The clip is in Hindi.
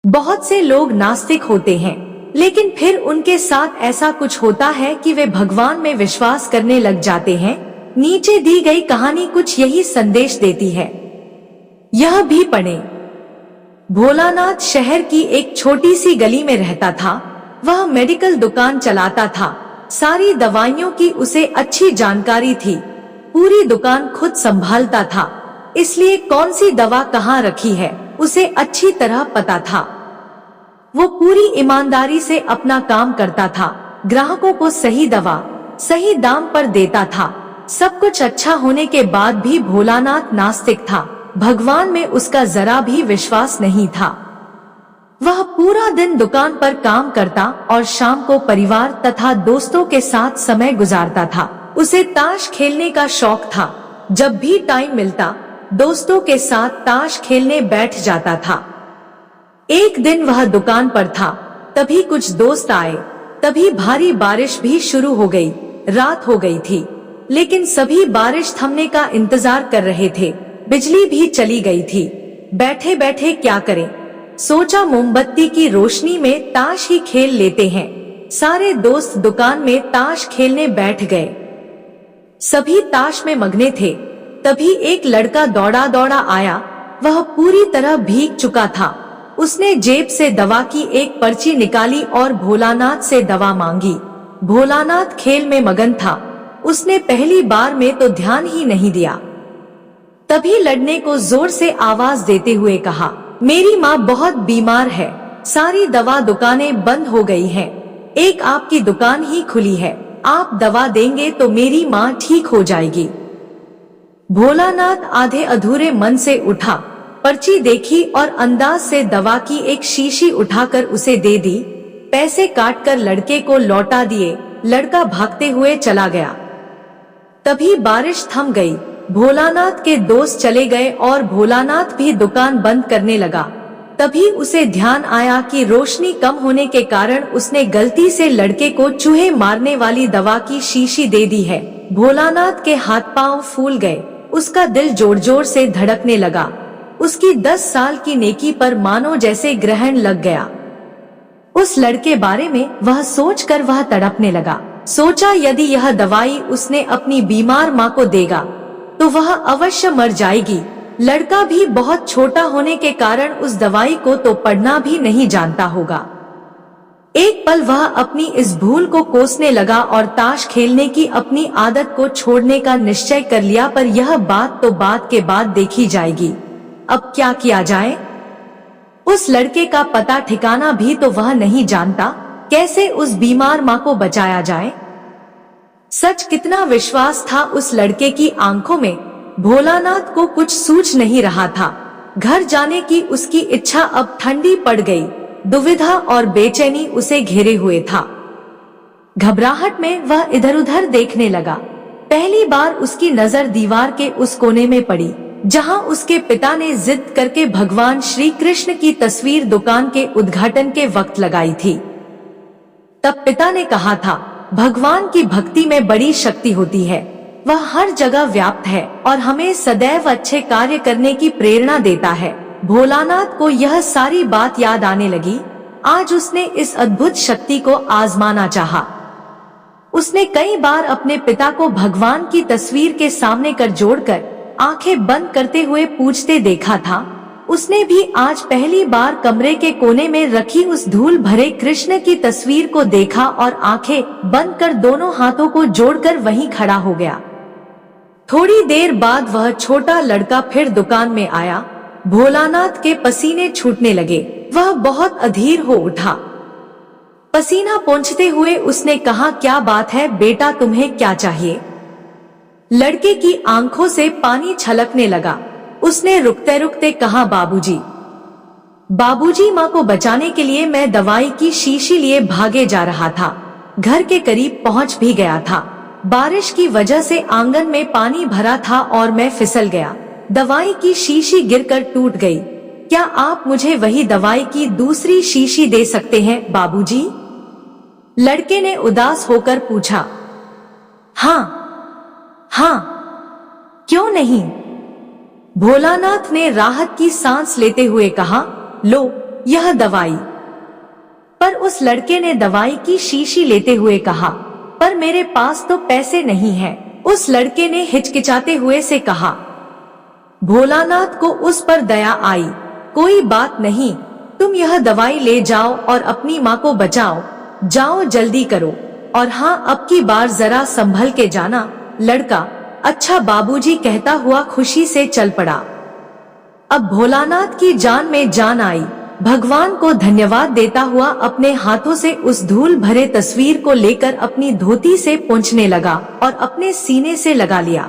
बहुत से लोग नास्तिक होते हैं, लेकिन फिर उनके साथ ऐसा कुछ होता है कि वे भगवान में विश्वास करने लग जाते हैं। नीचे दी गई कहानी कुछ यही संदेश देती है। यह भी पढ़ें। भोलानाथ शहर की एक छोटी सी गली में रहता था। वह मेडिकल दुकान चलाता था। सारी दवाइयों की उसे अच्छी जानकारी थी। पूरी दुकान खुद संभालता था, इसलिए कौन सी दवा कहाँ रखी है उसे अच्छी तरह पता था। वो पूरी ईमानदारी से अपना काम करता था। ग्राहकों को सही दवा सही दाम पर देता था। सब कुछ अच्छा होने के बाद भी भोलानाथ नास्तिक था। भगवान में उसका जरा भी विश्वास नहीं था। वह पूरा दिन दुकान पर काम करता और शाम को परिवार तथा दोस्तों के साथ समय गुजारता था। उसे ताश खेलने का शौक था। जब भी टाइम मिलता दोस्तों के साथ ताश खेलने बैठ जाता था। एक दिन वह दुकान पर था, तभी कुछ दोस्त आए। तभी भारी बारिश भी शुरू हो गई। रात हो गई थी, लेकिन सभी बारिश थमने का इंतजार कर रहे थे। बिजली भी चली गई थी। बैठे बैठे क्या करें, सोचा मोमबत्ती की रोशनी में ताश ही खेल लेते हैं। सारे दोस्त दुकान में ताश खेलने बैठ गए। सभी ताश में मगने थे। तभी एक लड़का दौड़ा दौड़ा आया। वह पूरी तरह भीग चुका था। उसने जेब से दवा की एक पर्ची निकाली और भोलानाथ से दवा मांगी। भोलानाथ खेल में मगन था। उसने पहली बार में तो ध्यान ही नहीं दिया। तभी लड़ने को जोर से आवाज देते हुए कहा, मेरी माँ बहुत बीमार है। सारी दवा दुकानें बंद हो गई हैं। एक आपकी दुकान ही खुली है। आप दवा देंगे तो मेरी माँ ठीक हो जाएगी। भोलानाथ आधे अधूरे मन से उठा, पर्ची देखी और अंदाज से दवा की एक शीशी उठाकर उसे दे दी। पैसे काटकर लड़के को लौटा दिए। लड़का भागते हुए चला गया। तभी बारिश थम गई। भोलानाथ के दोस्त चले गए और भोलानाथ भी दुकान बंद करने लगा। तभी उसे ध्यान आया कि रोशनी कम होने के कारण उसने गलती से लड़के को चूहे मारने वाली दवा की शीशी दे दी है। भोलानाथ के हाथ पांव फूल गए। उसका दिल जोर जोर से धड़कने लगा। उसकी 10 साल की नेकी पर मानो जैसे ग्रहण लग गया। उस लड़के बारे में वह सोचकर वह तड़पने लगा। सोचा यदि यह दवाई उसने अपनी बीमार माँ को देगा तो वह अवश्य मर जाएगी। लड़का भी बहुत छोटा होने के कारण उस दवाई को तो पढ़ना भी नहीं जानता होगा। एक पल वह अपनी इस भूल को कोसने लगा और ताश खेलने की अपनी आदत को छोड़ने का निश्चय कर लिया। पर यह बात तो बात के बाद देखी जाएगी। अब क्या किया जाए? उस लड़के का पता ठिकाना भी तो वह नहीं जानता। कैसे उस बीमार माँ को बचाया जाए? सच कितना विश्वास था उस लड़के की आंखों में। भोलानाथ को कुछ सूझ नहीं रहा था। घर जाने की उसकी इच्छा अब ठंडी पड़ गई। दुविधा और बेचैनी उसे घेरे हुए था। घबराहट में वह इधर उधर देखने लगा। पहली बार उसकी नजर दीवार के उस कोने में पड़ी जहां उसके पिता ने जिद करके भगवान श्री कृष्ण की तस्वीर दुकान के उद्घाटन के वक्त लगाई थी। तब पिता ने कहा था, भगवान की भक्ति में बड़ी शक्ति होती है। वह हर जगह व्याप्त है और हमें सदैव अच्छे कार्य करने की प्रेरणा देता है। भोलानाथ को यह सारी बात याद आने लगी। आज उसने इस अद्भुत शक्ति को आजमाना चाहा। उसने कई बार अपने पिता को भगवान की तस्वीर के सामने कर जोड़कर आंखें बंद करते हुए पूछते देखा था। उसने भी आज पहली बार कमरे के कोने में रखी उस धूल भरे कृष्ण की तस्वीर को देखा और आंखें बंद कर दोनों हाथों को जोड़कर वहीं खड़ा हो गया। थोड़ी देर बाद वह छोटा लड़का फिर दुकान में आया। भोलानाथ के पसीने छूटने लगे। वह बहुत अधीर हो उठा। पसीना पोंछते हुए उसने कहा, क्या बात है बेटा, तुम्हें क्या चाहिए? लड़के की आंखों से पानी छलकने लगा। उसने रुकते रुकते कहा, बाबूजी। बाबूजी, माँ को बचाने के लिए मैं दवाई की शीशी लिए भागे जा रहा था। घर के करीब पहुंच भी गया था। बारिश की वजह से आंगन में पानी भरा था और मैं फिसल गया। दवाई की शीशी गिरकर टूट गई। क्या आप मुझे वही दवाई की दूसरी शीशी दे सकते हैं बाबूजी? लड़के ने उदास होकर पूछा। हाँ हाँ, क्यों नहीं? भोलानाथ ने राहत की सांस लेते हुए कहा, लो, यह दवाई। पर उस लड़के ने दवाई की शीशी लेते हुए कहा, पर मेरे पास तो पैसे नहीं हैं। उस लड़के ने हिचकिचाते हुए से कहा। भोलानाथ को उस पर दया आई। कोई बात नहीं, तुम यह दवाई ले जाओ और अपनी माँ को बचाओ। जाओ जल्दी करो, और हाँ, अब की बार जरा संभल के जाना। लड़का अच्छा बाबूजी कहता हुआ खुशी से चल पड़ा। अब भोलानाथ की जान में जान आई। भगवान को धन्यवाद देता हुआ अपने हाथों से उस धूल भरे तस्वीर को लेकर अपनी धोती से पोंछने लगा और अपने सीने से लगा लिया।